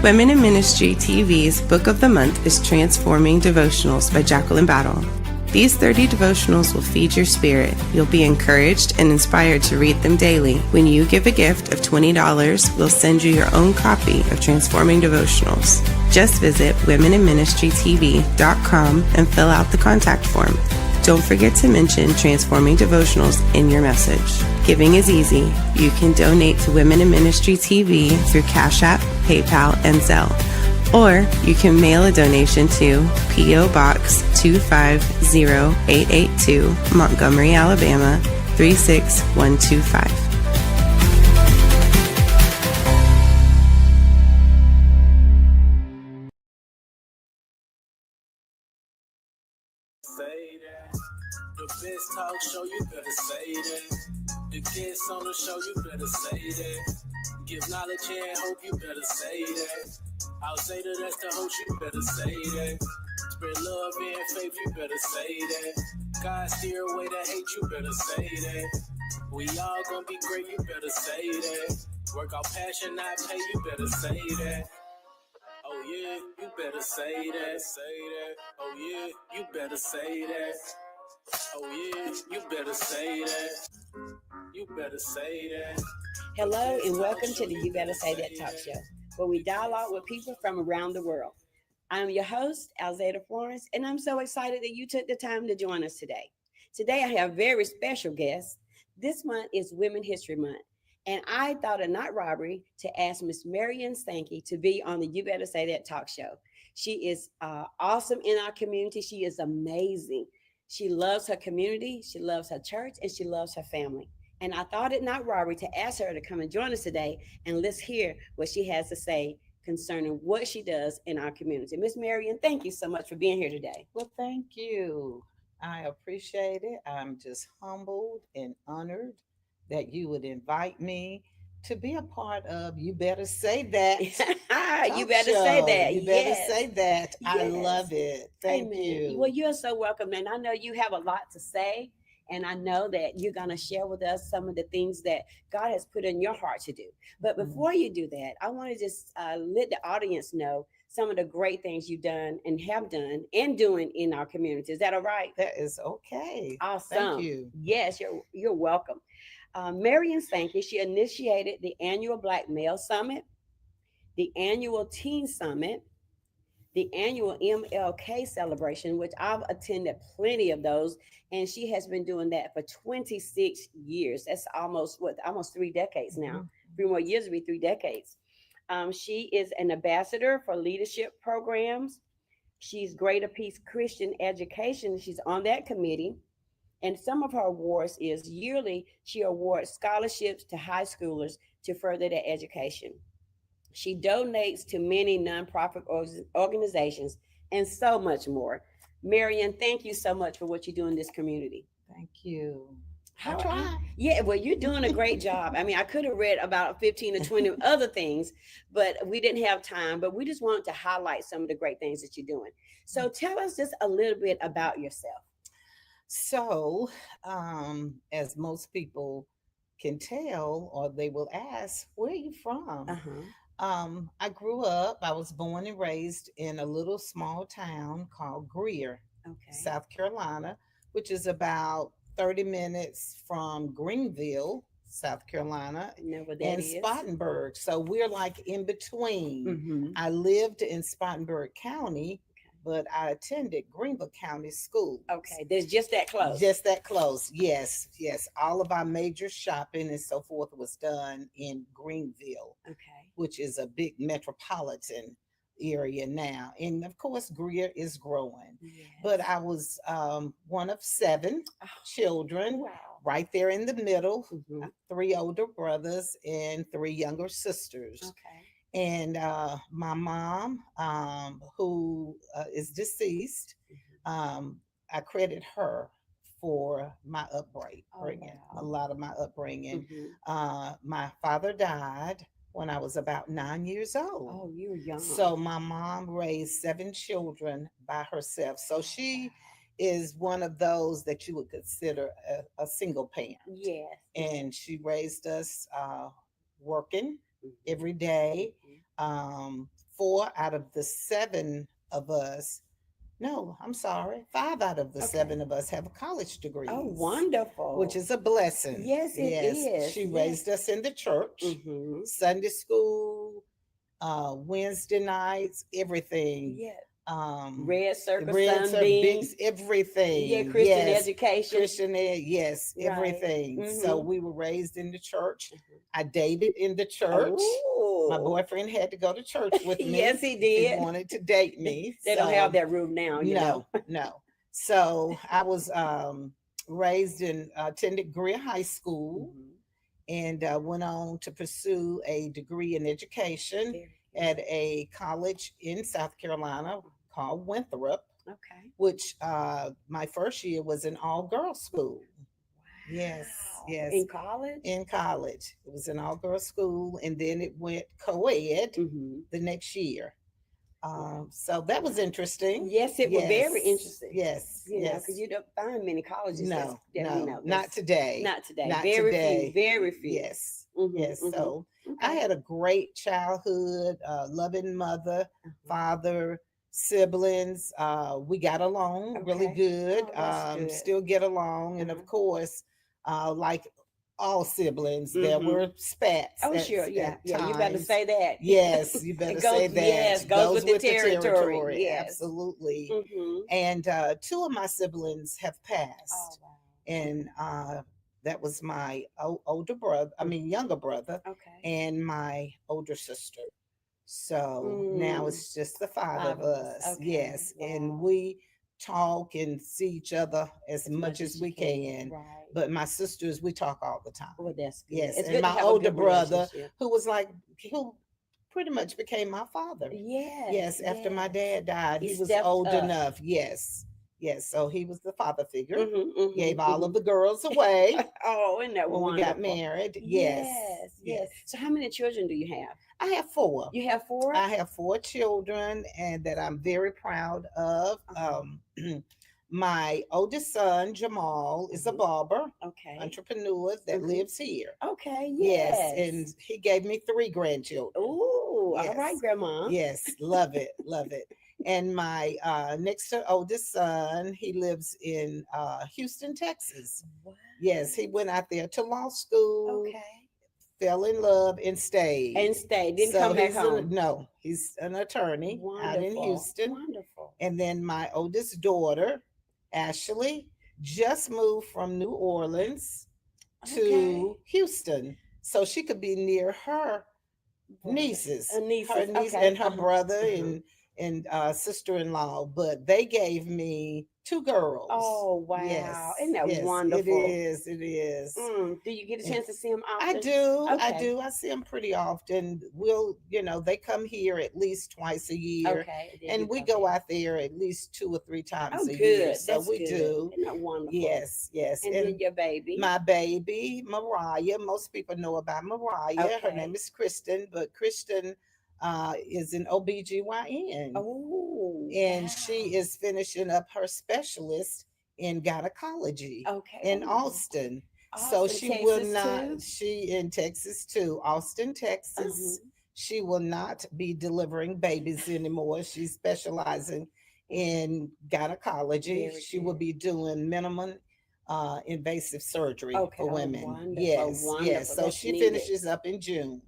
Women in Ministry TV's Book of the Month is Transforming Devotionals by Jacqueline Battle. These 30 devotionals will feed your spirit. You'll be encouraged and inspired to read them daily. When you give a gift of $20, we'll send you your own copy of Transforming Devotionals. Just visit womeninministrytv.com and fill out the contact form. Don't forget to mention Transforming Devotionals in your message. Giving is easy. You can donate to Women in Ministry TV through Cash App, PayPal, and Zelle. Or you can mail a donation to P.O. Box 250882, Montgomery, Alabama 36125. Say that. The best talk show, you better say that. The guests on the show, you better say that. Give knowledge and hope, you better say that. Alzata, that's the host, you better say that. Spread love and faith, you better say that. God steer away the hate, you better say that. We all gonna be great, you better say that. Work out passion, not pay, you better say that. Oh yeah, you better say that, say that. Oh yeah, you better say that. Oh yeah, you better say that. You better say that. Hello and welcome to the You Better Say That Talk Show, where we dialogue with people from around the world. I'm your host, Alzata Florence, and I'm so excited that you took the time to join us today. Today I have a very special guest. This month is Women History Month, and I thought it not robbery to ask Miss Marion Sankey to be on the You Better Say That Talk Show. She is awesome in our community. She is amazing. She loves her community, she loves her church, and she loves her family. And I thought it not robbery to ask her to come and join us today, and let's hear what she has to say concerning what she does in our community. Miss Marion, thank you so much for being here today. Well, thank you. I appreciate it. I'm just humbled and honored that you would invite me to be a part of You Better Say That. You better say that. You better Yes. say that. I Yes. love it. Thank Amen. you. Well, you're so welcome, and I know you have a lot to say, and I know that you're going to share with us some of the things that God has put in your heart to do. But before you do that, I want to just let the audience know some of the great things you've done and have done and doing in our community. Is that all right? That is okay. Awesome. Thank you. Yes, you're welcome. Marion Sankey, she initiated the annual Black Male Summit, the annual Teen Summit, the annual MLK celebration, which I've attended plenty of those, and she has been doing that for 26 years. That's almost 3 decades now. 3 more years will be 3 decades. She is an ambassador for leadership programs. She's Greater Peace Christian Education. She's on that committee. And some of her awards is yearly, she awards scholarships to high schoolers to further their education. She donates to many nonprofit organizations and so much more. Marion, thank you so much for what you do in this community. Thank you. I try. Yeah, well, you're doing a great job. I mean, I could have read about 15 or 20 other things, but we didn't have time. But we just wanted to highlight some of the great things that you're doing. So tell us just a little bit about yourself. So, as most people can tell, or they will ask, where are you from? I grew up, I was born and raised in a little small town called Greer, South Carolina, which is about 30 minutes from Greenville, South Carolina, and Spartanburg. So we're like in between. I lived in Spartanburg County, but I attended Greenville County School. Okay, there's just that close. Just that close, yes. All of our major shopping and so forth was done in Greenville, which is a big metropolitan area now. And of course, Greer is growing. But I was one of 7 children, right there in the middle, 3 older brothers and 3 younger sisters. And my mom, who is deceased, I credit her for my upbringing, a lot of my upbringing. My father died when I was about 9 years old. Oh, you were young. So my mom raised 7 children by herself. So she is one of those that you would consider a single parent. Yes. And she raised us working every day, 4 out of the 7 of us, no, I'm sorry, 5 out of the Okay. 7 of us have college degrees. Oh, wonderful. Which is a blessing. Yes, it is. She Yes. raised us in the church, Sunday school, Wednesday nights, everything. Yeah. Red Circle, Sunbeams, everything. Yeah, Christian education. Christian ed, yes, Right. everything. So we were raised in the church. I dated in the church. Ooh. My boyfriend had to go to church with me. Yes, he did. He wanted to date me. They don't have that rule now. No. So I was raised in attended Greer High School, and went on to pursue a degree in education at a college in South Carolina called Winthrop. Okay. Which my first year was an all-girls school. Wow. Yes. In college? In college. It was an all-girls school, and then it went co-ed the next year. So that was interesting. Yes, it was very interesting. Yes. Because you don't find many colleges. No, not today. Not today. Not very today. few. Very few. Yes. Yes. So I had a great childhood, loving mother, father, siblings. We got along really good. Good. Still get along, and of course, like all siblings, there were spats. Oh, sure, yeah. You better say that. Yes, you better say that. Yes, goes with the territory. Yes. Absolutely. And 2 of my siblings have passed. Oh, wow. And that was my older brother, younger brother, and my older sister. So now it's just the 5 of us. Okay. Yes. Wow. And we talk and see each other as much as we can. Right. But my sisters, we talk all the time. Well, that's good. Yes. It's and good to my have a older good brother, relationship. who pretty much became my father. Yes. After my dad died, he was stepped old up. enough. Yes. So he was the father figure. Gave all of the girls away. Oh, isn't that when wonderful? we got married. Yes. So how many children do you have? I have 4. You have 4? I have 4 children, and that I'm very proud of. My oldest son, Jamal, is a barber, entrepreneur that lives here. Okay, yes. And he gave me 3 grandchildren. Ooh, all right, Grandma. Yes, love it, love it. And my next to oldest son, he lives in Houston, Texas. Wow. Yes, he went out there to law school. Okay. Fell in love and stayed. Didn't come back home. No, he's an attorney out in Houston. Wonderful. And then my oldest daughter, Ashley, just moved from New Orleans to Houston, so she could be near her nieces, her niece and her brother and sister-in-law. But they gave me 2 girls. Oh, wow. Yes, Isn't that wonderful? It is. Do you get a chance to see them often? I do. I see them pretty often. They come here at least twice a year. Okay. And we go out there at least 2 or 3 times a good. year. So That's we good. do. Isn't that wonderful? Yes. And then your baby? My baby, Mariah. Most people know about Mariah. Okay. Her name is Kristen, but Kristen is an OBGYN. Oh, and she is finishing up her specialist in gynecology in Austin. So she Texas will not, too? she in Texas too, Austin, Texas. She will not be delivering babies anymore. She's specializing in gynecology. She will be doing minimum invasive surgery for women. Wonderful. Yes. So That's she needed. finishes up in June.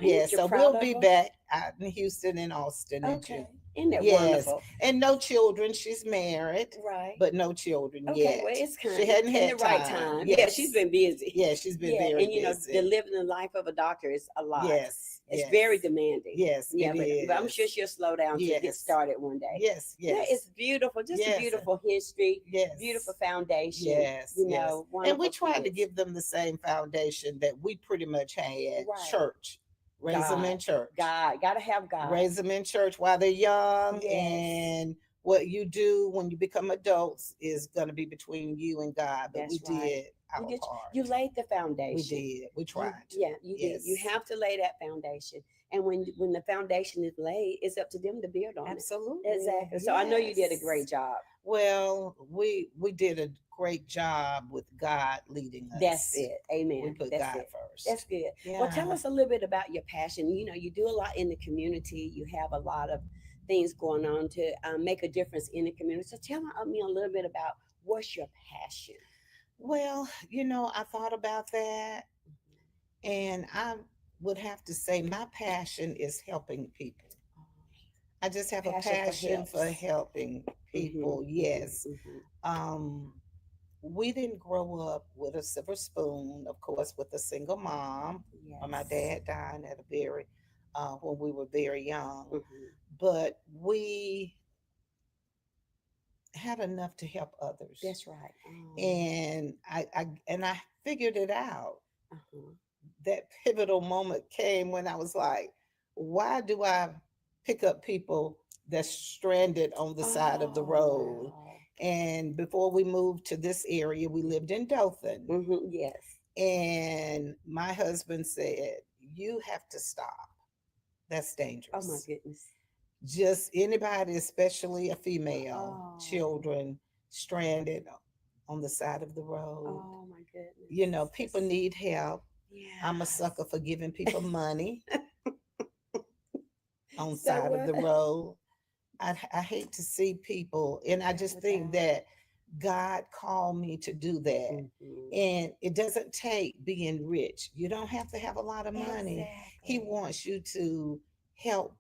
Yes. So we'll be back out in Houston and Austin in June. Isn't that wonderful? And no children. She's married, right? But no children yet. Well, it's kind she hadn't had the right time. Yes. Yeah, she's been busy. Yeah, she's been very busy. And the living the life of a doctor is a lot. Yes. It's very demanding. Yes, but I'm sure she'll slow down. She'll get started one day. Yes. Yeah, it's beautiful. Just a beautiful history. Yes. Beautiful foundation. Yes. And we tried kids. to give them the same foundation that we pretty much had. Church. Raise them in church. God. Gotta have God. Raise them in church while they're young and what you do when you become adults is going to be between you and God. But we That's right. did our part. You laid the We foundation. did. We You, tried to. yeah, you did. You Yes. have to lay that foundation. And when the foundation is laid, it's up to them to build on it. Absolutely. Exactly. So I know you did a Yes. great job. Well, we did a great job with God leading That's us. it. We Amen. put That's God it. first. That's good. Well, tell Yeah. us a little bit about your passion. You know, you do a lot in the community. You have a lot of things going on to make a difference in the community. So tell me a little bit about what's your passion. Well, I thought about that, and I would have to say my passion is helping people. I just have a Passion for passion for helps. helping Mm-hmm, people. Yes. mm-hmm, Um, we didn't grow up with a silver spoon, of course, with a single mom. My yes. dad died at a very when we were very young, Mm-hmm. but we had enough to help others, That's right. and I figured it out. Uh-huh. That pivotal moment came when I was like, why do I pick up people that's stranded on the side of the Oh, road? wow. And before we moved to this area, we lived in Dothan. Mm-hmm. Yes. And my husband said, you have to stop. That's Oh my dangerous. goodness. Just anybody, especially a female, Oh. children stranded on the side of the road. Oh my People goodness. need help. I'm a Yes. sucker for giving people money on So side of what? the road. I hate to see people, and I just think Without. that God called me to do that. Mm-hmm. And it doesn't take being rich. You don't have to have a lot of money. He Exactly. wants you to help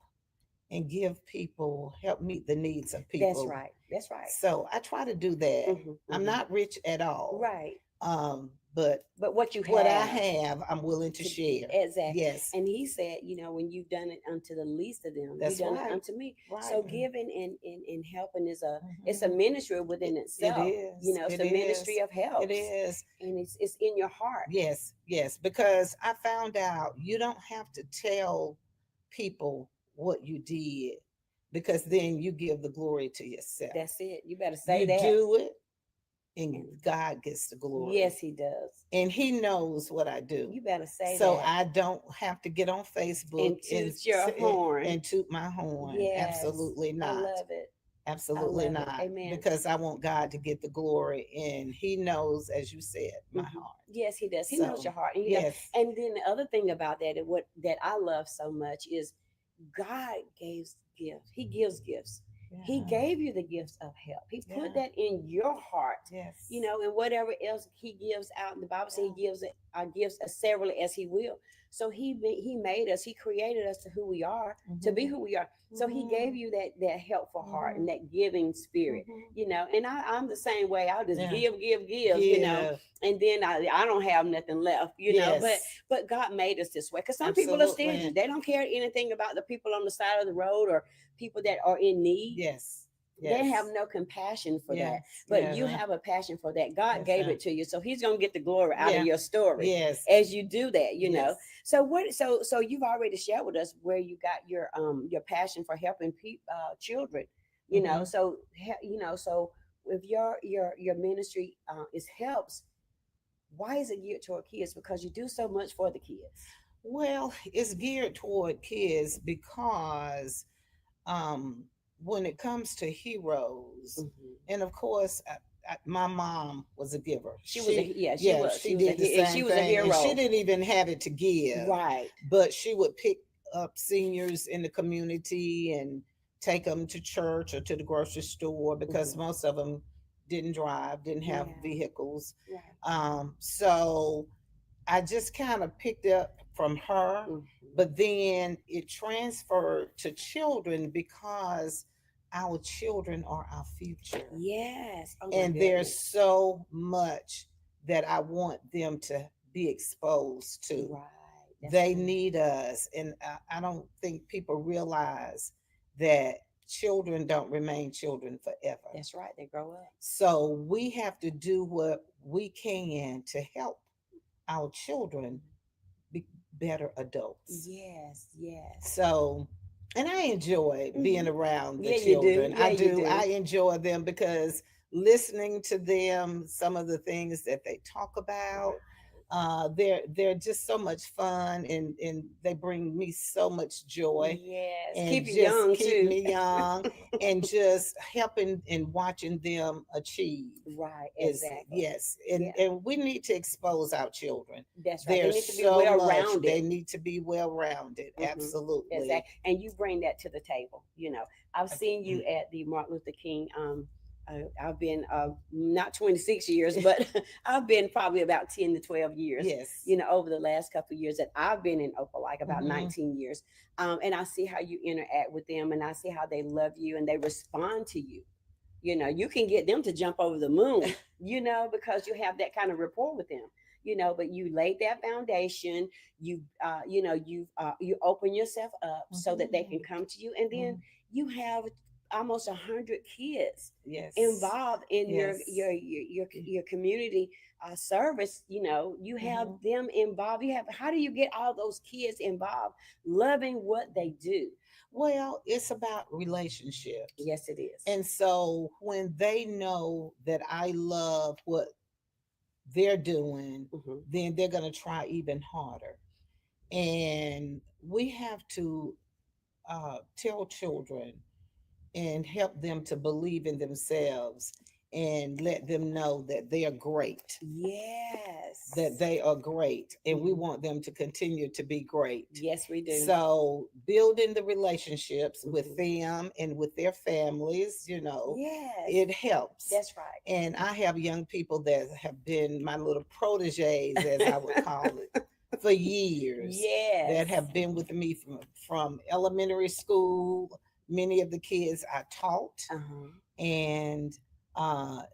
and give people, help meet the needs of That's people. right. That's right. So I try to do that. Mm-hmm. I'm Mm-hmm. not rich at all. Right. But But what you what I have have, I'm willing to to share. exactly. Yes, And he said, when you've done it unto the least of them, you that's done it right. unto me. Right. So giving and helping is it's a Mhm. ministry within It itself. is. It's It a ministry is. of It helps. is. And it's in your heart. Yes, yes. Because I found out you don't have to tell people what you did, because then you give the glory to yourself. That's it. You better say You that. do it, and And God gets the glory. yes, he does. And He knows what I do. You better say So that. I don't have to get on Facebook And toot your horn. and toot my horn. Yes. Absolutely I not. love it. I Absolutely love it. not. Amen. Because I want God to get the glory, and He knows, as you said, my Mhm. heart. Yes, he does. He knows So, your heart. And, yes. and then the other thing about that, and what that I love so much is God gives gifts. He gives gifts. He Yeah. gave you the gifts of help. He put Yeah. that in your heart. Yes. And whatever else he gives out. The Bible says he gives it gifts as severally as he will. So he made us. He created us to who we are, to be who we are. So he gave you that helpful heart and that giving spirit. And I'm the same way. I'll just Yeah. give. Give. And then I don't have nothing left. Yes. But God made us this way, because some people are Absolutely. stingy. They don't care anything about the people on the side of the road or people that are in need. Yes. They have no compassion for that. Yes. But you Yeah. have a passion for that. God Yes, gave ma'am. it to you. So he's going to get the glory out Yeah. of your story Yes. as you do that, Yes. So you've already shared with us where you got your passion for helping children, Mhm. so if your ministry is helps, why is it geared toward kids? Because you do so much for the kids. Well, it's geared toward kids because um, when it comes to heroes, Mhm. and of course, my mom was a giver. She was She did the and she same was a thing, and she hero. didn't even have it to give, Right. but she would pick up seniors in the community and take them to church or to the grocery store, because Mhm. most of them didn't drive, didn't have Yeah. vehicles. Right. So I just kind of picked up from her, Mhm. but then it transferred to children because our children are our future. Yes. Oh my And there's goodness. so much that I want them to be exposed to. Right. That's They good. need us. And I don't think people realize that children don't remain children forever. That's right. They grow up. So we have to do what we can to help our children be better adults. Yes. Yes. So And I enjoy being around the Yeah, you do. children. Yeah, I you do. do. I enjoy them because listening to them, some of the things that they talk about, they're just so much fun, and they bring me so much joy, Yes, and keep you just young keep too. me young, and just helping and watching them achieve Right, is, exactly. yes. Yeah, And we need to expose our children. that's right. They There's need to be so well much, rounded. they need to be well rounded, Mm-hmm. absolutely. Exactly. And you bring that to the table. I've seen you at the Martin Luther King. I've been not 26 years, but I've been probably about 10 to 12 years. Yes. Over the last couple of years that I've been in Opelika, about Mhm. 19 years. And I see how you interact with them, and I see how they love you and they respond to you. You can get them to jump over the moon, because you have that kind of rapport with them. But you laid that foundation. You open yourself up so that they can Mhm. come to you, and then Mhm. you have almost 100 kids Yes. involved in your Yes. your your your, your community service. You have Mhm. them involved. How do you get all those kids involved, loving what they do? Well, it's about relationships. Yes, it is. And so when they know that I love what they're doing, Hmm. then they're going to try even harder. And we have to tell children and help them to believe in themselves, and let them know that they are great, that Yes. they are great, and we Hmm. want them to continue to be great. Yes, we do. So building the relationships with Hmm. them and with their families, Yes, it helps. that's right. And I have young people that have been my little proteges, as I would call it, for years, that Yes. have been with me from elementary school. Many of the kids I taught, Uh-huh. and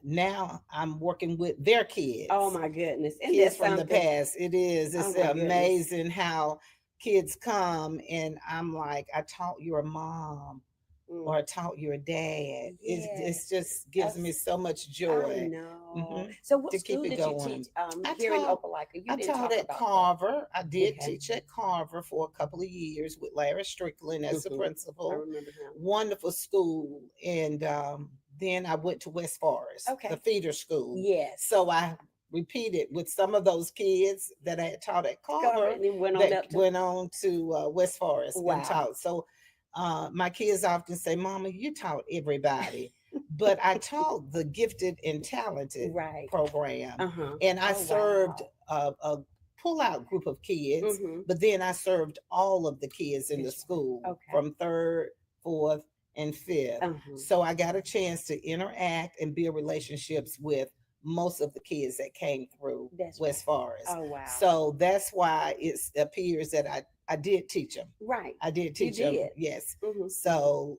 now I'm working with their Oh kids, my goodness. Isn't that kids from the something? past. It is. Oh It's my goodness. amazing how kids come, and I'm like, I taught your mom, Mm. or I taught your dad. It Yes. just gives me Us- so much I joy. know. Hmm. So what To keep school it did you teach going. I here in taught Opelika? You I didn't taught talk at about that. Carver. I did Okay. teach at Carver for a couple of years with Larry Strickland as the Hmm. I principal. remember him. Wonderful school. And then I went to West Forest, the Okay. feeder school. Yes. So I repeated with some of those kids that I had taught at Carver, Carver, and then went on that up to. went on to West Forest and Wow. taught. So my kids often say, Mama, you taught everybody. But I taught the gifted and talented Right. program. Uh-huh. And I Oh served wow. a pull out group of kids, Mm-hmm. but then I served all of the kids in the That's right. school Okay. from third, fourth, and fifth. Uh-huh. So I got a chance to interact and build relationships with most of the kids that came through That's right. West Forest. Oh wow. So that's why it appears that I did teach them. Right. I did You teach them, did. yes. Mm-hmm. So,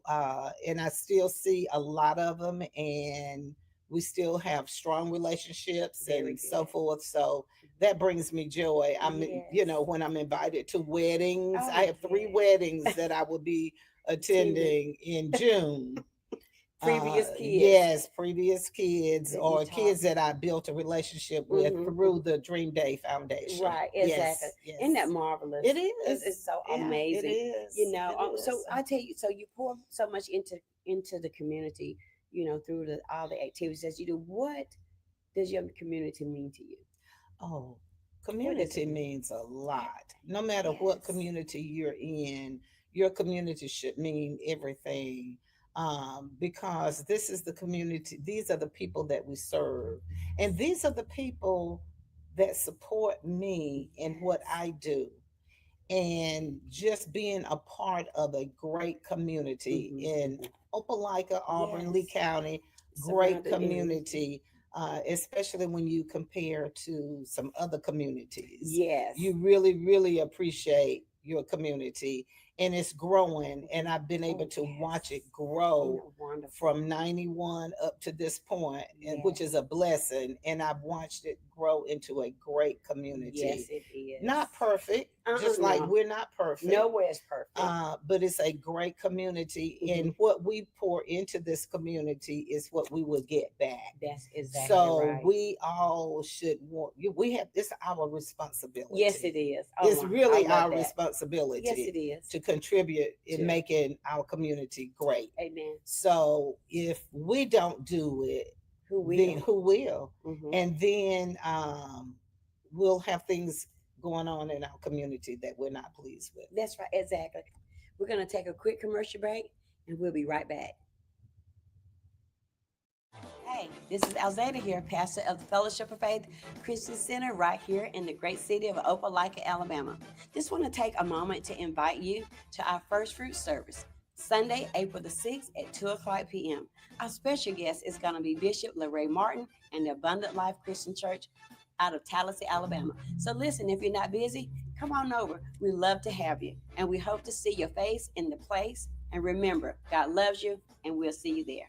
and I still see a lot of them, and we still have strong relationships Very and so good. forth. So that brings me joy. Yes. When I'm invited to weddings, I Oh have 3 weddings yes. that I will be Attending attending in June. previous kids Yes, previous kids that you or taught. kids that I built a relationship with Mm-hmm. through the Dream Day Foundation. Right, exactly. Yes, Isn't that yes. marvelous? It It's, is. it's so Yeah, it amazing. is. It So is. I tell you, so you pour so much into the community, through all the activities that you do. What does your community mean to you? Oh, What does community it mean? means a lot. No matter what Yes. community you're in, your community should mean everything. Because this is the community, these are the people that we serve, and these are the people that support me in what Yes. I do. And just being a part of a great community Mm-hmm, in mm-hmm. Opelika, Auburn, Lee Yes. County, great Surrounded. Mm-hmm. community, especially when you compare to some other communities. Yes. You really, really appreciate your community, and it's growing. And I've been able Oh to watch yes. it Isn't grow that wonderful? from 91 up to this point, and which is Yes. a blessing. And I've watched it grow into a great Yes, community. it is. Not perfect, just like No. we're not perfect, Nowhere is perfect. but it's a great community. Hmm. And what we pour into this community is what we will get back. That's exactly So right. we all should want, we have, it's our Yes, responsibility. it is. Oh It's my, I really love our that. Yes, responsibility it is. to contribute in Sure. making our community great. Amen. So if we don't do it, Who then will? who will? Mhm. And then we'll have things going on in our community that we're not pleased with. That's right. Exactly. We're going to take a quick commercial break and we'll be right back. Hey, this is Alzata here, pastor of the Fellowship of Faith Christian Center right here in the great city of Opelika, Alabama. Just want to take a moment to invite you to our first fruit service, Sunday, April the 6th at 2 o'clock p.m. Our special guest is going to be Bishop LaRae Martin and the Abundant Life Christian Church out of Tallahassee, Alabama. So listen, if you're not busy, come on over. We love to have you, and we hope to see your face in the place. And remember, God loves you, and we'll see you there.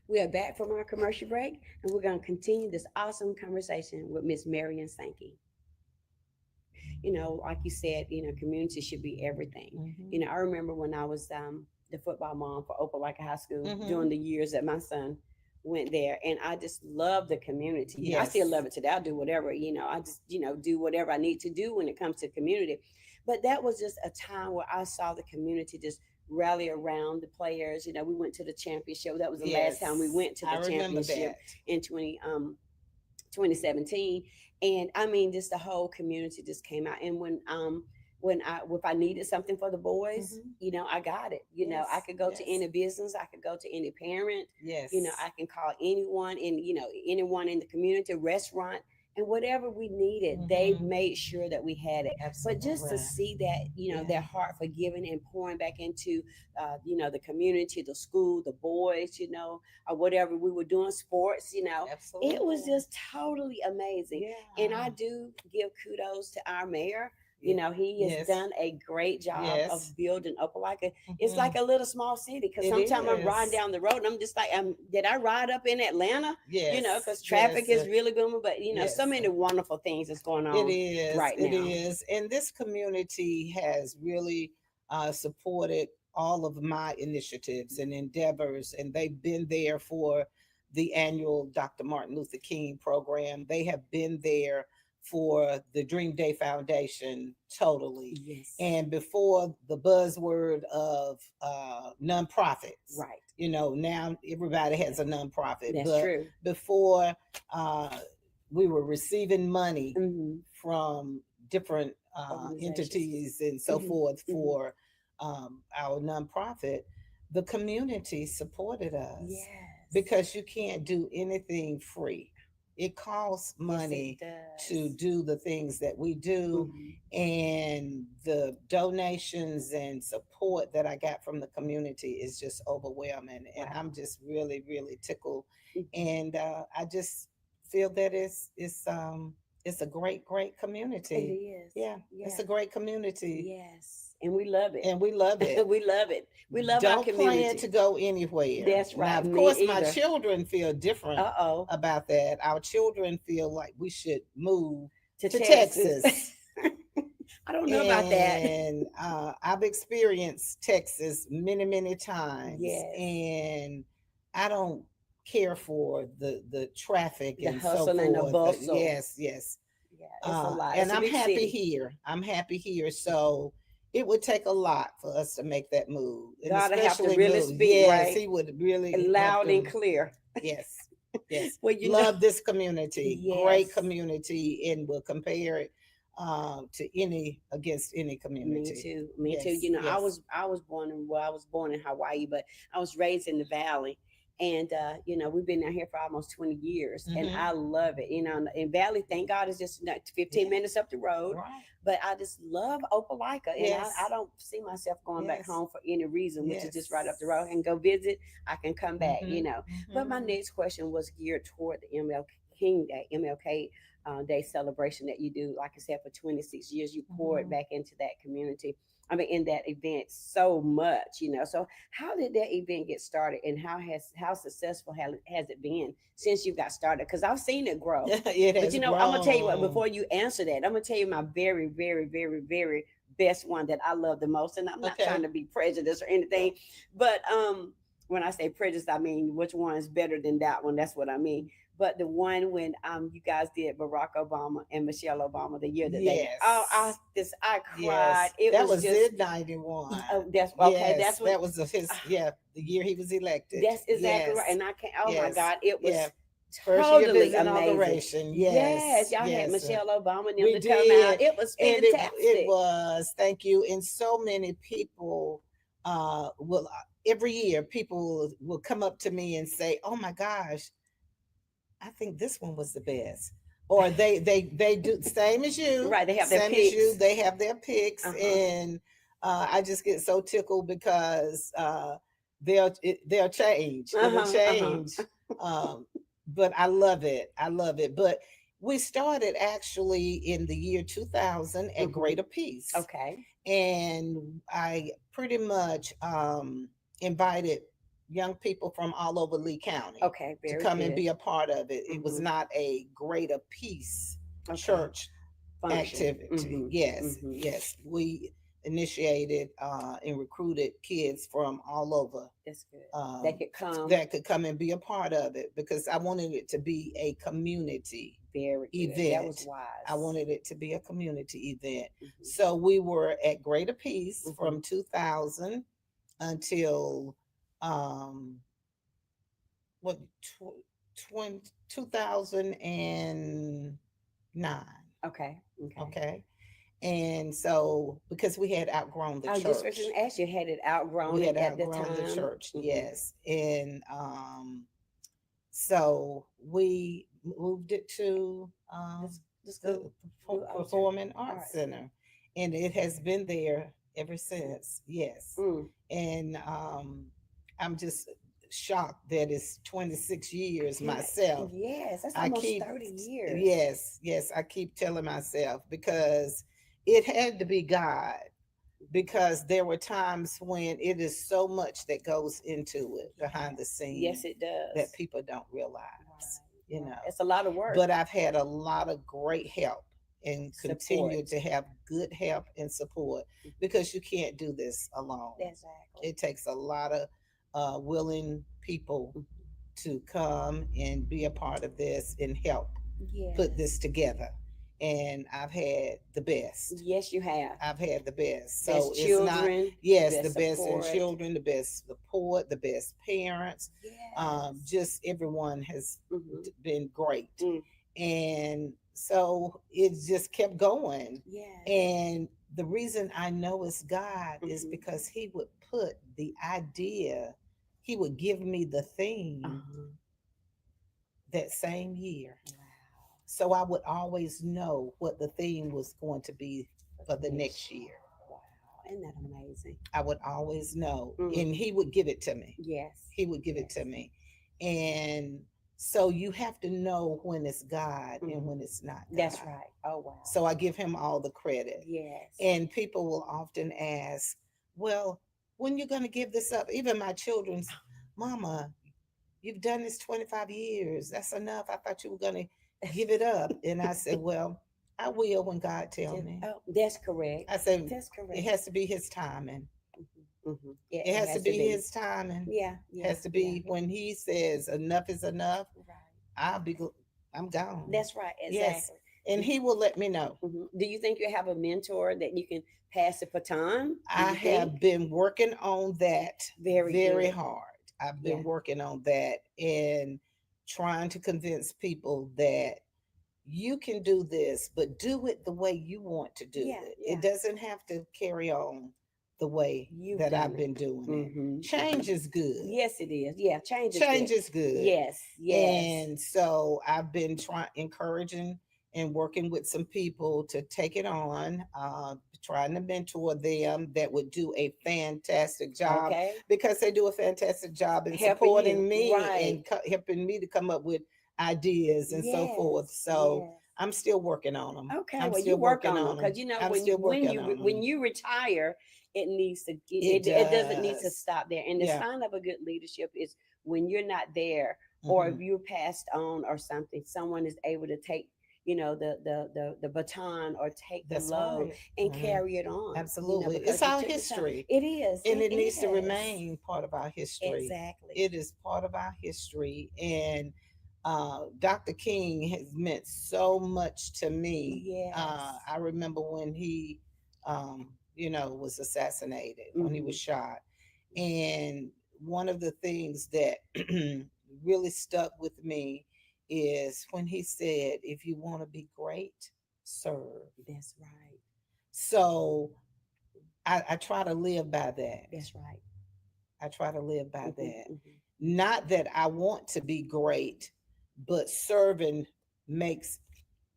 We are back from our commercial break, and we're going to continue this awesome conversation with Miss Marion Sankey. You know, like you said, you know, community should be everything. Mm-hmm. You know, I remember when I was the football mom for Opelika High School Mm-hmm. during the years that my son went there, and I just love the community. You know, I still love it today. I'll do whatever, you know, I just, you know, do whatever I need to do when it comes to community. But that was just a time where I saw the community just rally around the players. You know, we went to the championship. That was the last time we went to the championship in 2017. And I mean, just the whole community just came out. And when if I needed something for the boys, Mm-hmm. you know, I got it. You know, I could go to any business, I could go to any parent. Yes. You know, I can call anyone in, you know, anyone in the community, restaurant, and whatever we needed, they made sure that we had it. Absolutely. But just to see that, you know, their heart for giving and pouring back into, you know, the community, the school, the boys, you know, or whatever we were doing, sports, you know, Absolutely. it was just totally amazing. Yeah. And I do give kudos to our mayor. You know, he has done a great job of building Opelika. It's like a little small city, because sometimes I'm riding down the road and I'm just like, did I ride up in Atlanta? Yes. You know, because traffic is really booming. But, you know, so many wonderful things is going on right now. It is. And this community has really supported all of my initiatives and endeavors. And they've been there for the annual Dr. Martin Luther King program. They have been there for the Dream Day Foundation totally. Yes. And before the buzzword of nonprofits. Right. You know, now everybody has a nonprofit. That's but true. Before we were receiving money from different entities and so forth for our nonprofit, the community supported us. Yes. Because you can't do anything free. It costs money to do the things that we do. And the donations and support that I got from the community is just overwhelming. And I'm just really, really tickled. And I just feel that it's a great, great community. It is. Yeah. It's a great community. Yes. And we love it. And we love it. We love it. We love our community. Don't plan to go anywhere. That's right. Now, of course, my children feel different about that. Our children feel like we should move to Texas. I don't know about that. And I've experienced Texas many, many times. Yes. And I don't care for the traffic the and hustle so forth. And the bustle. Yes. Yeah, it's a lot. And I'm happy here. I'm happy here. So it would take a lot for us to make that move. God would have to really speak, yes, right? He would really loud and clear. Yes. Yes. Well, you love this community. Yes. Great community, and we'll compare it against any community. Me too. You know, I was born in Hawaii, but I was raised in the Valley. And, you know, we've been down here for almost 20 years and I love it. You know, in Valley, thank God, it's just 15 minutes up the road. Right. But I just love Opelika. And I don't see myself going back home for any reason, which is just right up the road and go visit. I can come back, you know. But my next question was geared toward the MLK Day celebration that you do. Like I said, for 26 years, you poured back into that community. I mean, in that event so much, you know. So how did that event get started, and how successful has it been since you got started? Because I've seen it grow. But you know, I'm gonna tell you what. Before you answer that, I'm gonna tell you my very, very, very, very best one that I love the most. And I'm not trying to be prejudiced or anything, but when I say prejudiced, I mean which one is better than that one. That's what I mean. but the one when you guys did Barack Obama and Michelle Obama the year that they did. Yes. Oh, I cried. Yes. It That was was just in 91. oh, that's okay. Yes, That's what that was the year he was elected. that's exactly right. Yes. And I can't. Oh my Yes. God, it was Yeah. First year of his totally amazing. inauguration. Yes, Yes. y'all had Yes. Michelle Obama and them We to come out. did. It was And it fantastic. was, thank you. And so many people will every year people will come up to me and say, "Oh my gosh, I think this one was the best." Or they do same as you, Right, they have their same as you. picks. They have their picks, Uh-huh. and I just get so tickled because they'll change. It'll Uh-huh. change, um, but I love it. I love it. But we started actually in the year 2000 at Mhm. Greater Peace, Okay. and I pretty much invited young people from all over Lee County Okay. to Very come and good. be a part of it. It was Mhm. not a Greater Peace Okay. church Function. activity. Mhm. Yes, Mhm. yes. We initiated and recruited kids from all over That's good. They um, could come. that could come and be a part of it because I wanted it to be a community Very good. That was event. wise. I wanted it to be a community event. Mhm. So we were at Greater Peace Mhm. from 2000 until um what tw- 2009. Okay. Okay. Okay. And so because we had outgrown the I was just going church, to ask you, had it outgrown we it had at the outgrown the time? church, Mhm. yes. And so we moved it to Let's the go do Performing All Arts right. Center, and it has been there ever since. Yes, Mm. and I'm just shocked that it's 26 years Can myself. yes, that's I almost keep 30 years. yes, yes, I keep telling myself because it had to be God because there were times when it is so much that goes into it behind the Yes, scene it does. that people don't realize, Right, you right. know. It's a lot of work. But I've had a lot of great help and continue Support. to have good help and support because you can't do this alone. Exactly. It takes a lot of willing people Mhm. to come and be a part of this and help put this Yes. together. And I've had the best. Yes, you have. I've had the best. So Best it's not, children, yes, the best best in support. children, the best support, the best parents. Yes. Just everyone has Mhm. been great. Mm. And so it just kept going. Yes. And the reason I know it's God is Mhm. because He would put the idea, He would give me the theme Uh-huh. that same year. Wow. So I would always know what the theme was going to be for the next year. Wow. Isn't that amazing? I would always know. Mm. And He would give it to me. Yes. He would give it Yes. to me. And so you have to know when it's God and Mhm. when it's not God. That's right. Oh, wow. So I give Him all the credit. Yes. And people will often ask, well, when you going to give this up? Even my children's mama, you've done this 25 years. That's enough. I thought you were going to give it up. And I said, well, I will when God tell me. Oh, that's correct. I said, That's correct. it has to be His timing. Mm-hmm. Yeah, It has to be His timing. Yeah, It has to be when He says enough is enough. Right. I'm gone. That's right. Exactly. Yes. And He will let me know. Mm-hmm. Do you think you have a mentor that you can pass the baton? I have been working on that very hard. I've been working on that and trying to convince people that you can do this, but do it the way you want to do it. Yeah. It doesn't have to carry on the way that I've been doing Mm-hmm. it. Change is good. Yes, it is. Yeah, change is good. Yes, yes. And so I've been encouraging and working with some people to take it on, trying to mentor them that would do a fantastic job because they do a fantastic job in supporting me and helping me to come up with ideas and so forth. So I'm still working on them. Okay, I'm well, still you work working on them because you know when you retire, it needs to it doesn't need to stop there. And the sign of a good leadership is when you're not there, or if you're passed on or something, someone is able to take the baton or take the load and carry it on. Absolutely. It's our history. It is. And it needs to remain part of our history. Exactly. It is part of our history. And Dr. King has meant so much to me. Yes. I remember when he, was assassinated, when he was shot. And one of the things that really stuck with me is when he said, if you want to be great, serve. That's right. So I try to live by that. That's right. I try to live by Mhm, that. mhm. Not that I want to be great, but serving makes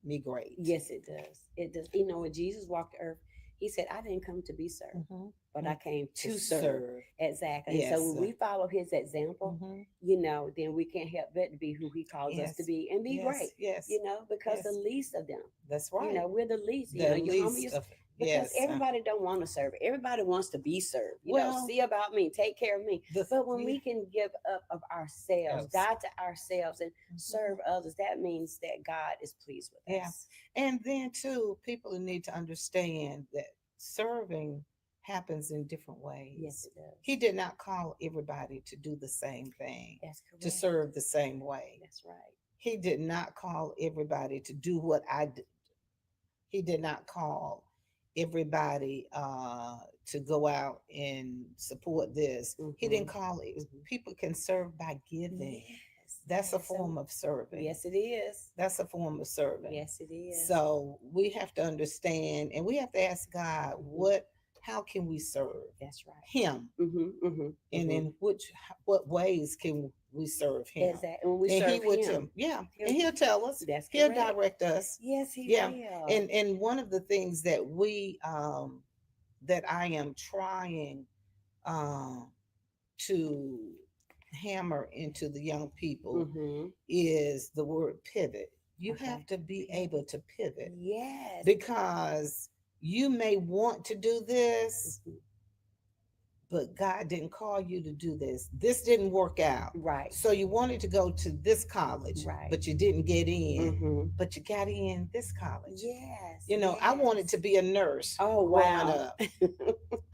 me great. Yes, it does. It does. You know, when Jesus walked the earth, he said, I didn't come to be served, Mhm. but I came to To serve. serve. Exactly. And Yes. so when we follow his example, Mhm. then we can't help but to be who he calls us to Yes. be and be Yes. great. Yes. Because the Yes. least of them, That's right. we're the least. The You humble least yourself. of Because yes. everybody don't want to serve. Everybody wants to be served. Well, See about me, take care of me. But when yeah. we can give up of ourselves, Yes. God to ourselves, and Mhm. serve others, that means that God is pleased with Yeah. us. And then too, people need to understand that serving happens in different ways. Yes, it does. He did not call everybody to do the same thing, That's correct. to serve the same way. That's right. He did not call everybody to do what I did. He did not call everybody to go out and support this. He didn't call it. People can serve by giving. Yes. That's a Yes. form of serving. Yes, it is. That's a form of serving. Yes, it is. So we have to understand, and we have to ask God, how can we serve That's right. Him, and in what ways can we serve Him? Exactly. And when we And serve He will Him, and He'll tell us. That's He'll correct. direct us. Yes, He Yeah. will. And one of the things that we that I am trying um to hammer into the young people is the word pivot. You have to be able to pivot. Yes. Because you may want to do this, but God didn't call you to do this. This didn't work out. Right. So you wanted to go to this college, right. but you didn't get in. But you got in this college. Yes. I wanted to be a nurse. Oh, growing wow. up.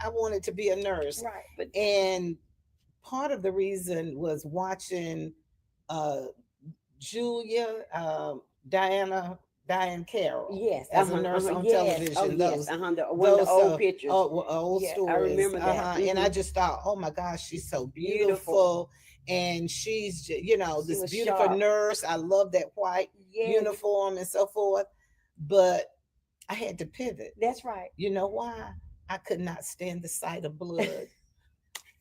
I wanted to be a nurse. Right. But and part of the reason was watching Julia, Diane Carroll. Yes, as a nurse on yes. television. Oh, those, yes. One of the old pictures. Old Yeah, stories. I remember that. And I just thought, oh my gosh, she's so beautiful. And she's, this beautiful sharp. nurse. I love that white uniform and so forth. But I had to pivot. That's right. You know why? I could not stand the sight of blood.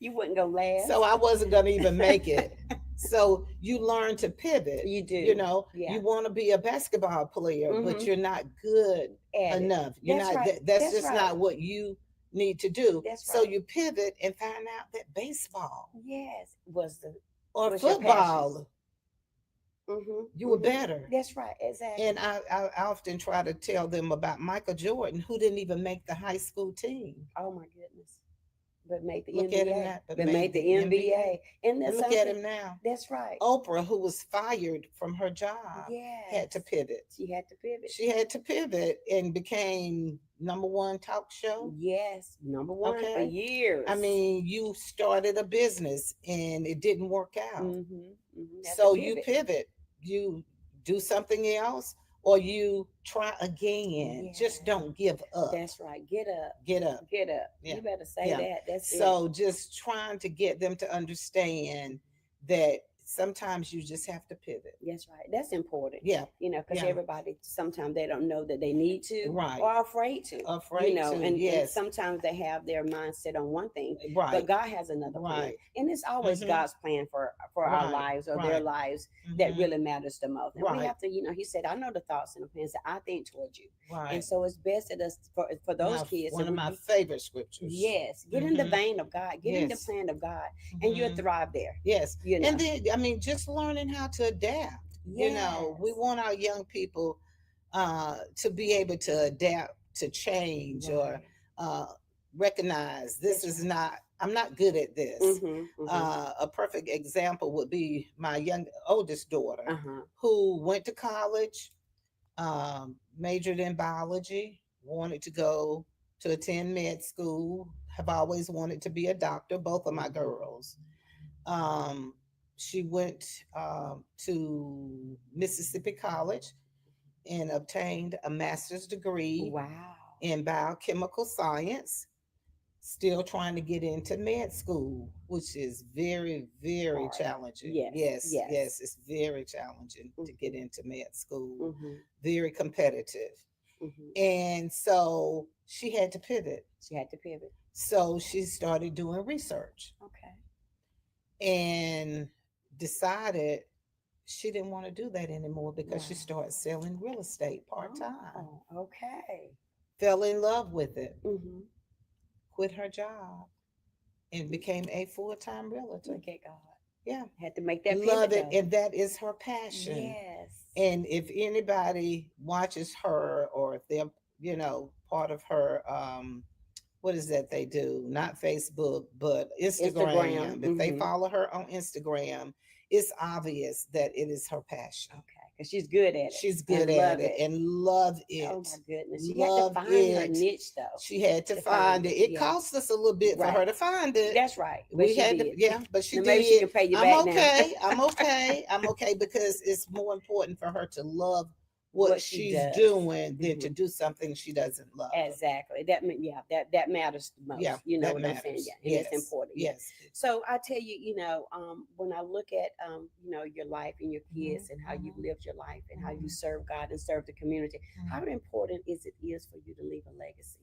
You wouldn't go last. So I wasn't going to even make it. So you learn to pivot. You do. You want to be a basketball player, but you're not good enough. You're that's not. Right. That's just right. Not what you need to do. That's so right. you pivot and find out that baseball, was football. You were better. That's right. Exactly. And I often try to tell them about Michael Jordan, who didn't even make the high school team. Oh my goodness. But made the look NBA. At him now, but made the NBA. And look at him now. That's right. Oprah, who was fired from her job, had to pivot. She had to pivot. She had to pivot and became #1 talk show. Yes, #1 for years. I mean, you started a business and it didn't work out. So you pivot. You do something else. Or you try again. Just don't give up. That's right. Get up. Get up. Get up. Yeah. You better say that. That's so just trying to get them to understand that sometimes you just have to pivot. That's right. That's important. Yeah. Because everybody, sometimes they don't know that they need to. Right. Or afraid to. And sometimes they have their mindset on one thing. Right. But God has another plan. And it's always God's plan for our lives or their lives that really matters the most. And we have to, He said, I know the thoughts and the plans that I think towards you. Right. And so it's best that us for those kids. One of my favorite scriptures. Yes. Get in the vein of God. Get in the plan of God. And you'll thrive there. Yes. And then, just learning how to adapt. Yes. We want our young people to be able to adapt to change or recognize this is not, I'm not good at this. A perfect example would be my oldest daughter who went to college, majored in biology, wanted to go to attend med school, have always wanted to be a doctor, both of my girls. She went to Mississippi College and obtained a master's degree Wow. in biochemical science. Still trying to get into med school, which is very, very Hard. challenging. Yes. Yes, Yes. yes, it's very challenging to Mhm. get into med school, Mhm. very competitive. Mhm. And so she had to pivot. She had to pivot. So she started doing research Okay. and decided she didn't want to do that anymore because she Wow. started selling real estate part time. Oh, okay. Fell in love with it, Mm-hmm. quit her job, and became a full time realtor. Look at God. Yeah. Had to make that Love pivot it. though. And that is her passion. Yes. And if anybody watches her, or if they're, part of her, what is that they do? Not Facebook, but Instagram. Instagram. If they follow her on Instagram, it's obvious that it is her passion. Okay. Because she's good at it. She's good and at love it and love it. Oh my goodness. She Love had to find her it. niche though. She had to find it. It Yeah. cost us a little bit for her Right. to find it. That's right. But We she had did. to, yeah, but she Now, did. maybe she can pay you I'm back okay. now. I'm okay. I'm okay because it's more important for her to love what she she's does. doing than to Mhm. do something she doesn't love. Exactly. That matters the most. Yeah, You know that what I'm saying? matters. Yeah. And Yes, it's important. Yeah. yes. So I tell you, when I look at your life and your kids Mhm, and how you've mhm, lived your life and how you mhm, serve God and serve the community, how mhm. important is for you to leave a legacy?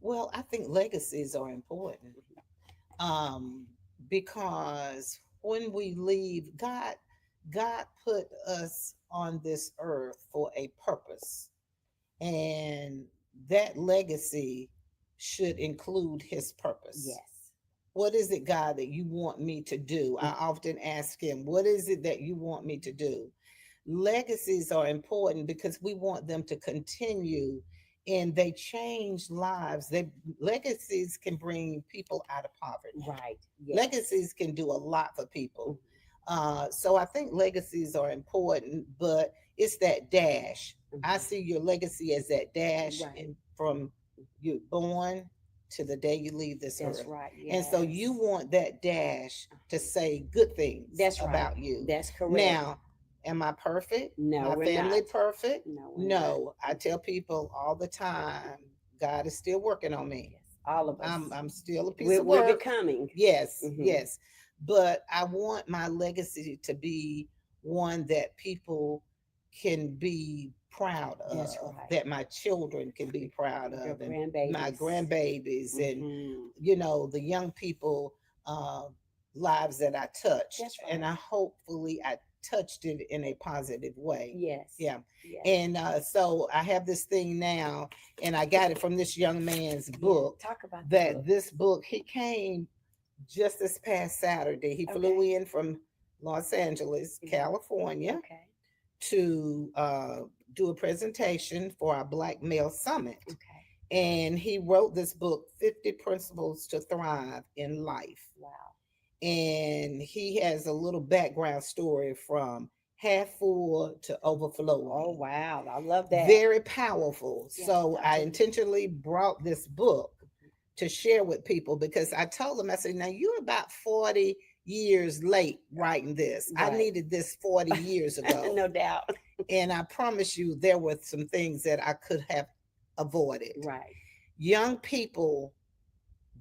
Well, I think legacies are important, um, because when we leave, God put us on this earth for a purpose, and that legacy should include His purpose. Yes. What is it, God, that you want me to do? I often ask Him, what is it that you want me to do? Legacies are important because we want them to continue, and they change lives. Legacies can bring people out of poverty. Right. Yes. Legacies can do a lot for people. Mhm. So I think legacies are important, but it's that dash. I Mhm. see your legacy as that dash Right. from you born to the day you leave this That's earth. right. And so you Yes. want that dash to say good things That's right. about you. That's correct. Now, am I perfect? No, My we're family not. perfect? No, we're No. I not. tell people all the time, God is still working on me. Yes. All of us. I'm still a piece We're, of we're work. becoming. Yes, Mhm. yes. But I want my legacy to be one that people can be proud That's of, right. that my children can be proud Your of, and my grandbabies. grandbabies, and Mhm. the young people lives that I touched. That's And right. hopefully I touched it in a positive way. Yes. Yeah. Yes. And so I have this thing now, and I got it from this young man's book. Yeah. Talk about the That book. this book, he came just this past Saturday. He flew Okay. in from Los Angeles, Mhm. California, Okay. to do a presentation for our Black Male Summit. Okay. And he wrote this book, 50 Principles to Thrive in Life. Wow. And he has a little background story from half full to overflowing. Oh wow. I love that. Very powerful. Yeah, So talk I to me. intentionally brought this book to share with people because I told them, I said, now you're about 40 years late writing this. I Right. needed this 40 years ago. No doubt. And I promise you, there were some things that I could have avoided. Right. Young people,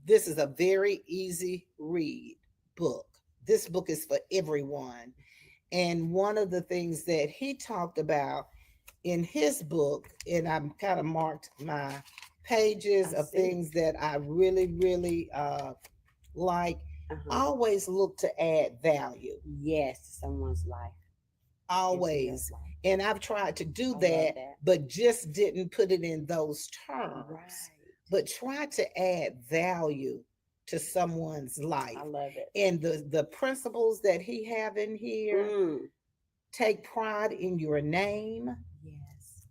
this is a very easy read book. This book is for everyone. And one of the things that he talked about in his book, and I'm kind of marked my pages I of see. things that I really, really like. Uh-huh. Always look to add value. Yes, to someone's life. Into your Always. life. And I've tried to do I love that, that. but just didn't put it in those terms. Right. But try to add value to someone's life. I love it. And the principles that he have in here, Mm. take pride in your name, Yes.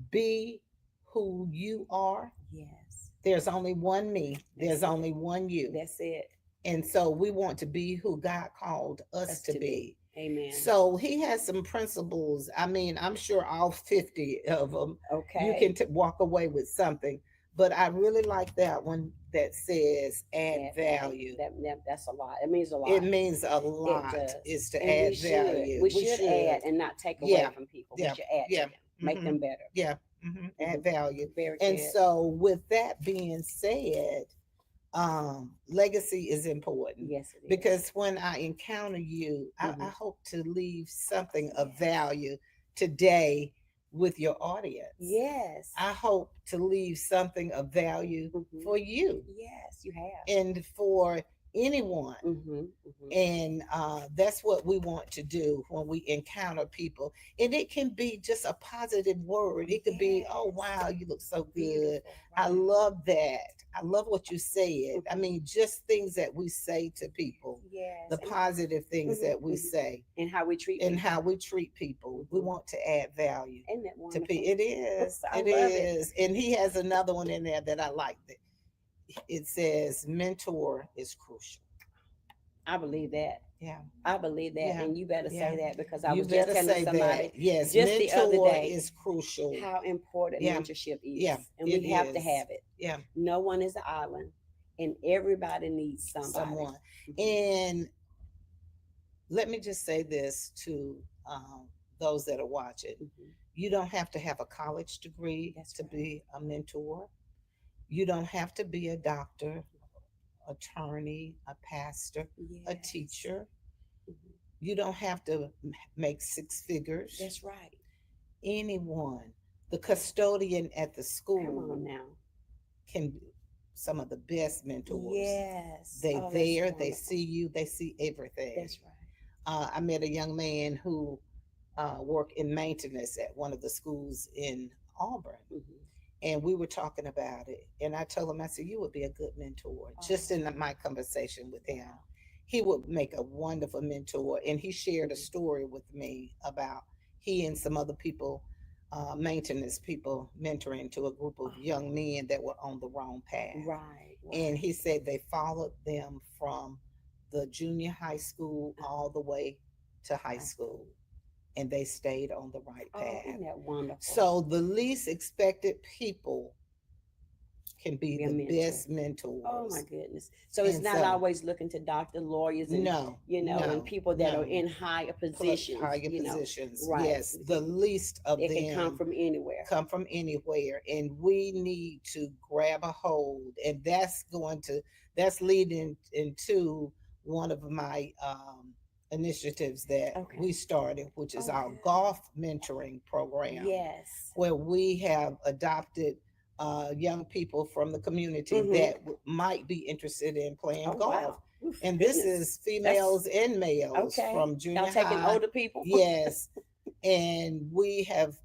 be who you are. Yes. There's only one me, there's That's it. only one you. That's it. And so we want to be who God called us to be. Amen. So he has some principles. I mean, I'm sure all 50 of them, you Okay. can walk away with something. But I really like that one that says add value. That's a lot. It means a lot. It means a It lot does. is to And add value. we should add and not take away Yeah. from people. Yeah. We should add Yeah. to them, make them better. Yeah. Add value. Very And good. so with that being said, legacy is important. Yes, it is. Because when I encounter you, I hope to leave something of value today with your audience. Yes. I hope to leave something of value for you. Yes, you have. And for anyone. And that's what we want to do when we encounter people. And it can be just a positive word. It could be, oh, wow, you look so good. Right. I love that. I love what you said. I mean, just things that we say to people. Yes. The positive things that we say. And how we treat and people. how we treat people. We want to add value. Isn't that wonderful? To people. It is. I love it. And he has another one in there that I like. It says mentor is crucial. I believe that. Yeah. I believe that. Yeah. And you better say that, because I was just telling somebody that. Yes, just mentor the other day is crucial. How important mentorship is. Yeah. And we have to have it. Yeah. No one is an island, and everybody needs someone. And let me just say this to those that are watching. You don't have to have a college degree to be a mentor. You don't have to be a doctor, attorney, a pastor, a teacher. You don't have to make six figures. That's right. Anyone, the custodian at the school, come on now, can be some of the best mentors. Yes. They see you, they see everything. That's right. I met a young man who worked in maintenance at one of the schools in Auburn. And we were talking about it. And I told him, I said, you would be a good mentor. Just in my conversation with him. He would make a wonderful mentor. And he shared a story with me about he and some other people, maintenance people, mentoring to a group of young men that were on the wrong path. Right. And he said they followed them from the junior high school all the way to high school. And they stayed on the right path. Isn't that wonderful? So the least expected people can be the best mentors. Oh my goodness! So it's not always looking to doctor, lawyers, and and people that are in higher positions. Positions, right? Yes, the least of them. It can come from anywhere. And we need to grab a hold, and that's leading into one of my initiatives that we started, which is our golf mentoring program. Yes. Where we have adopted young people from the community that might be interested in playing golf. Wow. And this is females and males from junior high. Y'all taking older people? Yes. And we have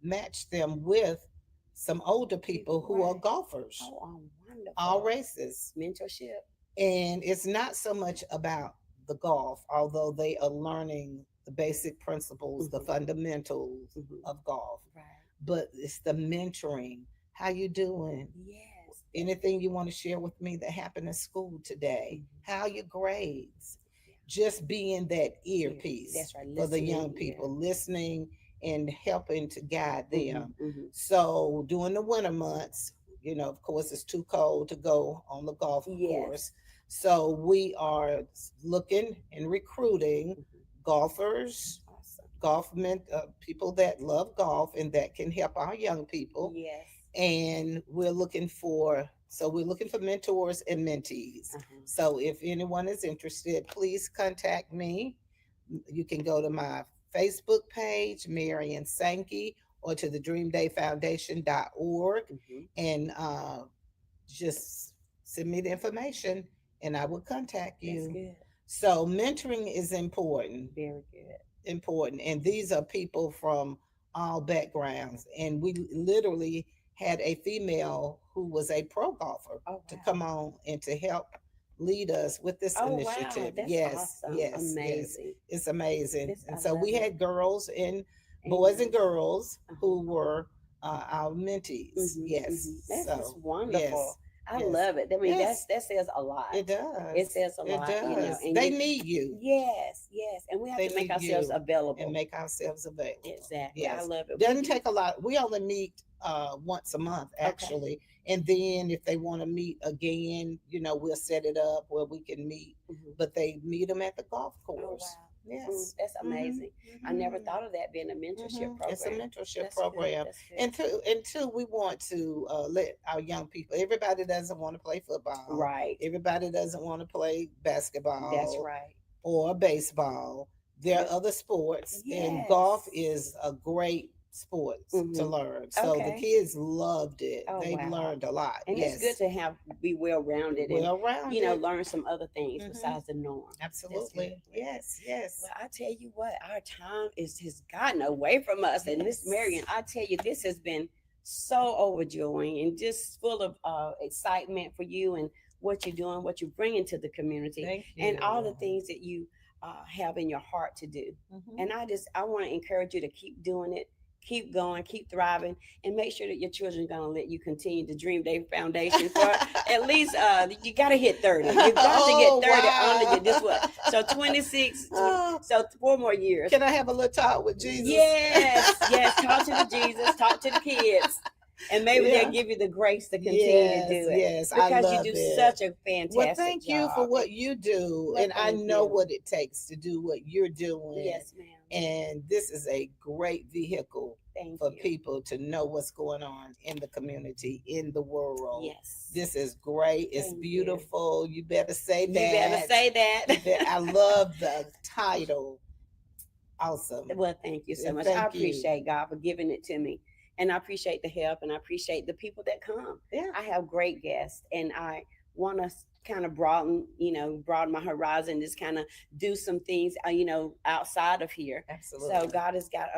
matched them with some older people who are golfers. Oh, wonderful. All races. Mentorship. And it's not so much about the golf, although they are learning the basic principles, the fundamentals of golf. Right. But it's the mentoring. How you doing? Yes. Anything you want to share with me that happened in school today? How are your grades? Just being that earpiece. That's right. For the young people, listening and helping to guide them. So during the winter months, of course, it's too cold to go on the golf course. So we are looking and recruiting golfers, people that love golf and that can help our young people. Yes. And we're looking for mentors and mentees. So if anyone is interested, please contact me. You can go to my Facebook page, Marion Sankey, or to the dreamdayfoundation.org and just send me the information and I will contact you. That's good. So mentoring is important. Very good. Important. And these are people from all backgrounds. And we literally had a female who was a pro golfer to come on and to help lead us with this initiative. Wow. That's awesome. Amazing. Yes. It's amazing. So we had girls and boys and girls who were our mentees. Yes. That's wonderful. Yes. I Yes. love it. I mean, Yes. that says a lot. It does. It says a It lot, does. and They you, need you. yes, yes, and we have They to make need ourselves you and available. make ourselves available. Exactly. I Yes. love it. Doesn't take a lot. We only meet once a month Okay. actually. And then if they want to meet again, we'll set it up where we can meet. Mhm. But they meet them at the golf Oh course. wow. Yes. That's amazing. I never thought of that being a mentorship It's a program. mentorship That's good. program. That's good. And two, we want to let our young people, everybody doesn't want to play football. Right. Everybody doesn't want to play That's basketball right. or baseball. There But are other sports, and golf yes. is a great sport to Hmm. learn. So the Okay. kids loved it. Oh They've wow. learned a lot. And it's good Yes. to be well rounded and Well rounded. learn some other things Hmm. besides the norm. That's good. Absolutely. That's good. Yes. Yes. Well, I tell you what, our time has gotten away from us. And Miss Yes. Marion, I tell you, this has been so overjoying and just full of excitement for you and what you're doing, what you're bringing to the community, Thank and all the you. things that you have in your heart to do. Hmm. And I want to encourage you to keep doing it, keep going, keep thriving, and make sure that your children are going to let you continue to dream their foundation for at least you got to hit 30. You got to Oh, get 30 under wow. you. This what? So 26, Oh, so 4 more years. can I have a little talk with Jesus? Yes, yes. Talk to the Jesus, talk to the kids. And maybe Yeah. they'll give you the grace to continue to Yes, do it. yes, I Because you love do it. such a fantastic Well, thank you for job. what you do. Well, And I thank know you. what it takes to do what you're doing. Yes, ma'am. And this is a great vehicle Thank for you. people to know what's going on in the community, in the world. Yes. This is great. It's Thank you. beautiful. You better say You that. better say that. I love the title. Awesome. Well, thank you so And much. I thank you. appreciate God for giving it to me. And I appreciate the help and I appreciate the people that come. Yeah. I have great guests and I want to kind of broaden my horizon, just kind of do some things, outside of here. Absolutely. So God has got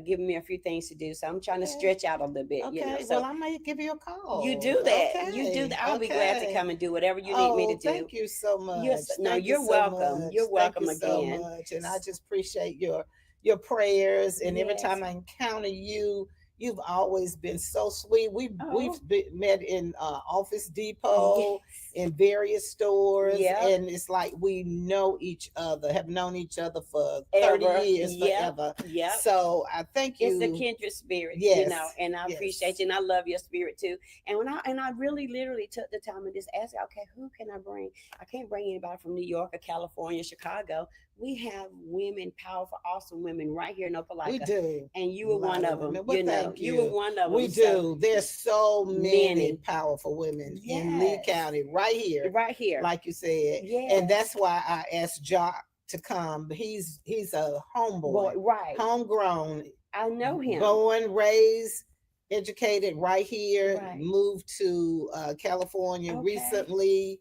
given me a few things to do. So I'm trying to Okay. stretch out a little bit, Okay. So Well, I might give you a call. you do that. Okay. You do that. I'll be glad to Okay. come and do whatever you need me to do. Thank you so much. You're you so welcome. much. You're welcome Thank you again. so much. And I just appreciate your prayers. And every Yes. time I encounter you, you've always been so sweet. We've Oh. met in Office Depot, in various stores, Yep. and it's like we know each other, have known each other for 30 Ever. years, Yep. forever. Yep. So I thank you. It's the kindred spirit, Yes. and I Yes. appreciate you and I love your spirit too. And I really literally took the time and just asked, okay, who can I bring? I can't bring anybody from New York or California, Chicago. We have women, powerful, awesome women right here in Opelika. We do. And you were one of them. Well, thank You were one of them. We do. There's so many Many. powerful women in Lee Yes. County, right here, Right here. like you said. Yes. And that's why I asked Jock to come. He's a homeboy, Right. homegrown, I know him. born, raised, educated right here. Right. Moved to California Okay. recently.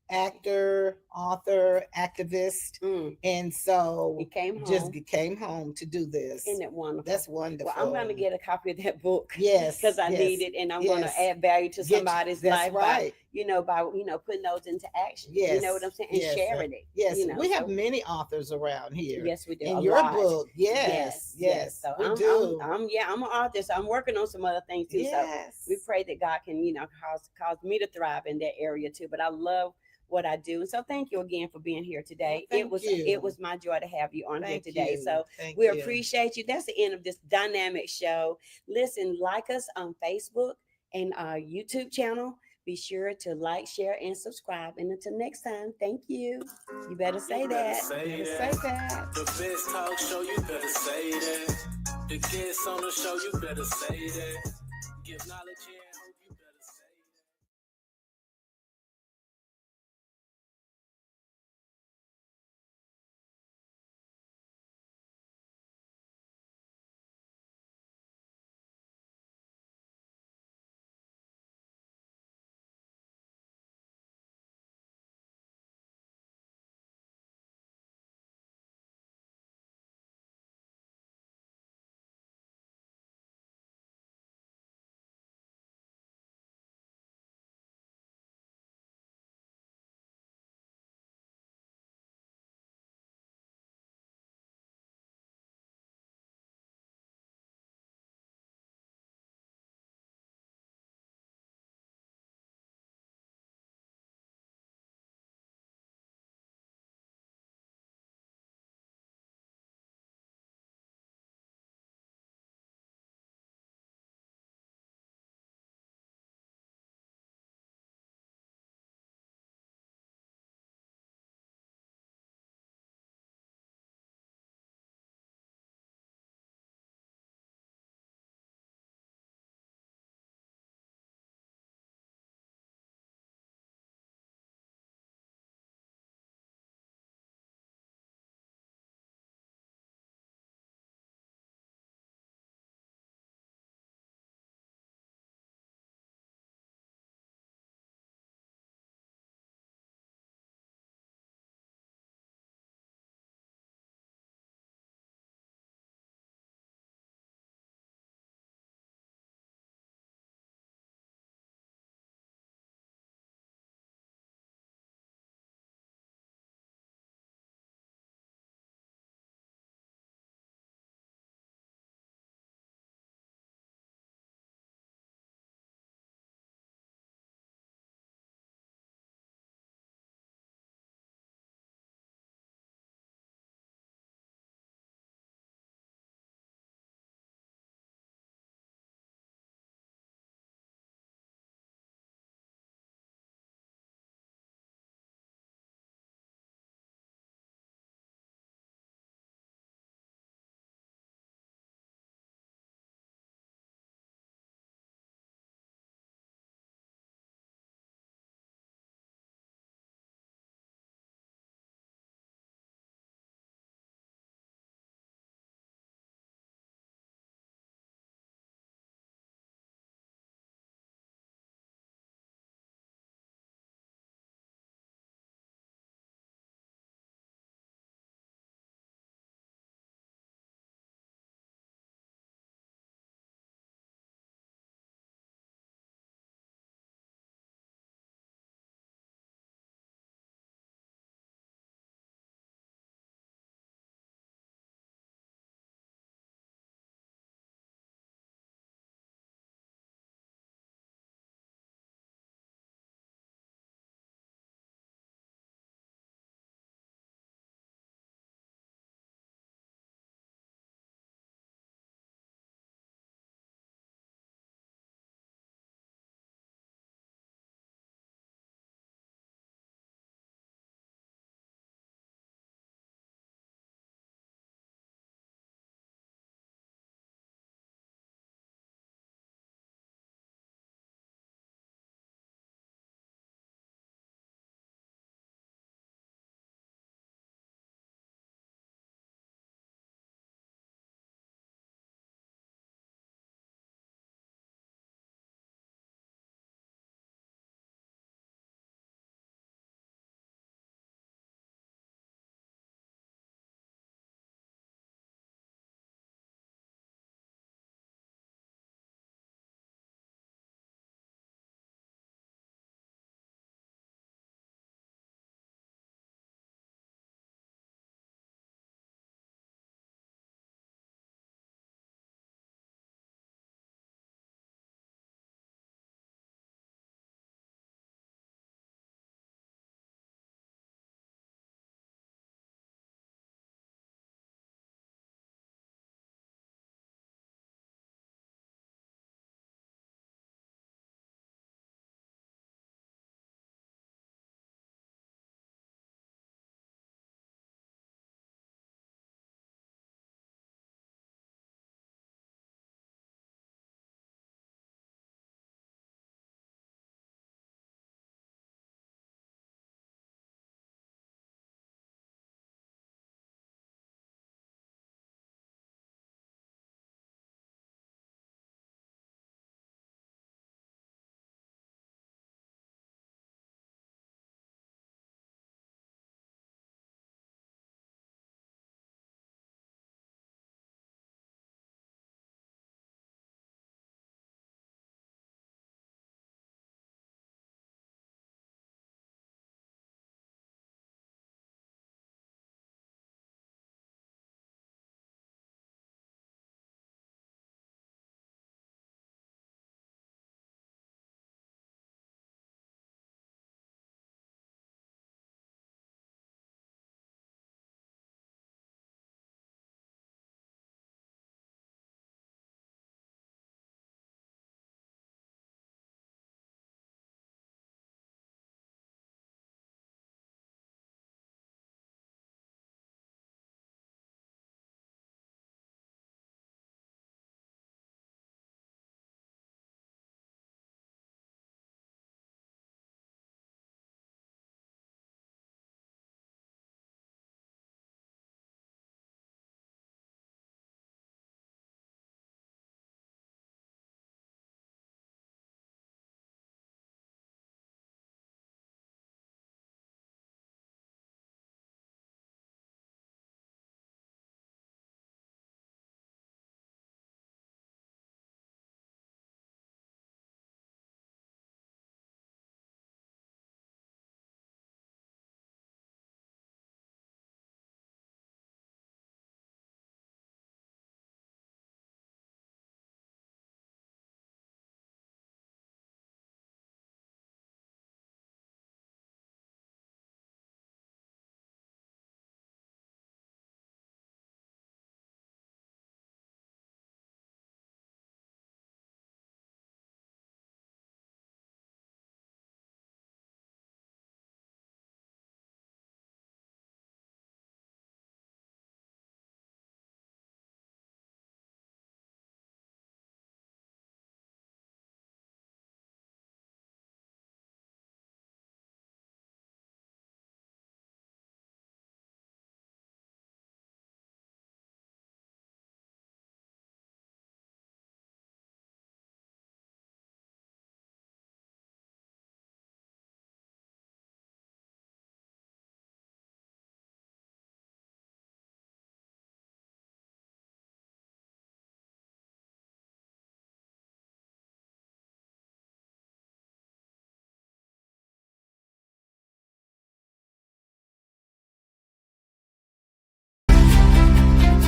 Actor, author, activist, and so He came home. just came home to do this. Isn't it wonderful? That's wonderful. Well, I'm going to get a copy of that book. Yes, Because I yes, need it, and I'm going yes. to add value to somebody's That's life right. by putting those into action. Yes, You know what I'm saying? And yes, sharing it. Yes, we have so- many authors around here. Yes, we do. In A your lot. book, yes. So we I'm, do. I'm an author, so I'm working on some other things too. Yes. So we pray that God can, cause me to thrive in that area too. But I love what I do. And so thank you again for being here today. Well, thank you. It was my joy to have you on Thank here today. you. So Thank we you. appreciate you. That's the end of this dynamic show. Listen, like us on Facebook and our YouTube channel. Be sure to like, share, and subscribe. And until next time, thank you. You better say that. You better say that. The best talk show, you better say that. The guests on the show, you better say that. Give knowledge and hope, you better say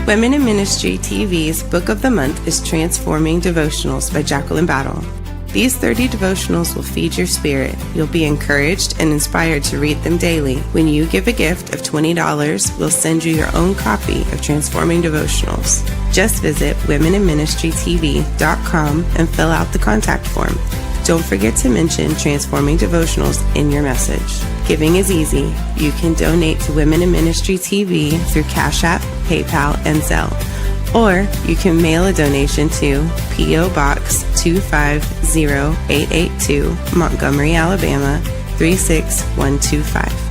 Women in Ministry TV's Book of the Month is Transforming Devotionals by Jacqueline Battle. These 30 devotionals will feed your spirit. You'll be encouraged and inspired to read them daily. When you give a gift of $20, we'll send you your own copy of Transforming Devotionals. Just visit womeninministrytv.com and fill out the contact form. Don't forget to mention Transforming Devotionals in your message. Giving is easy. You can donate to Women in Ministry TV through Cash App, PayPal, and Zelle. Or you can mail a donation to P.O. Box 250882, Montgomery, Alabama 36125.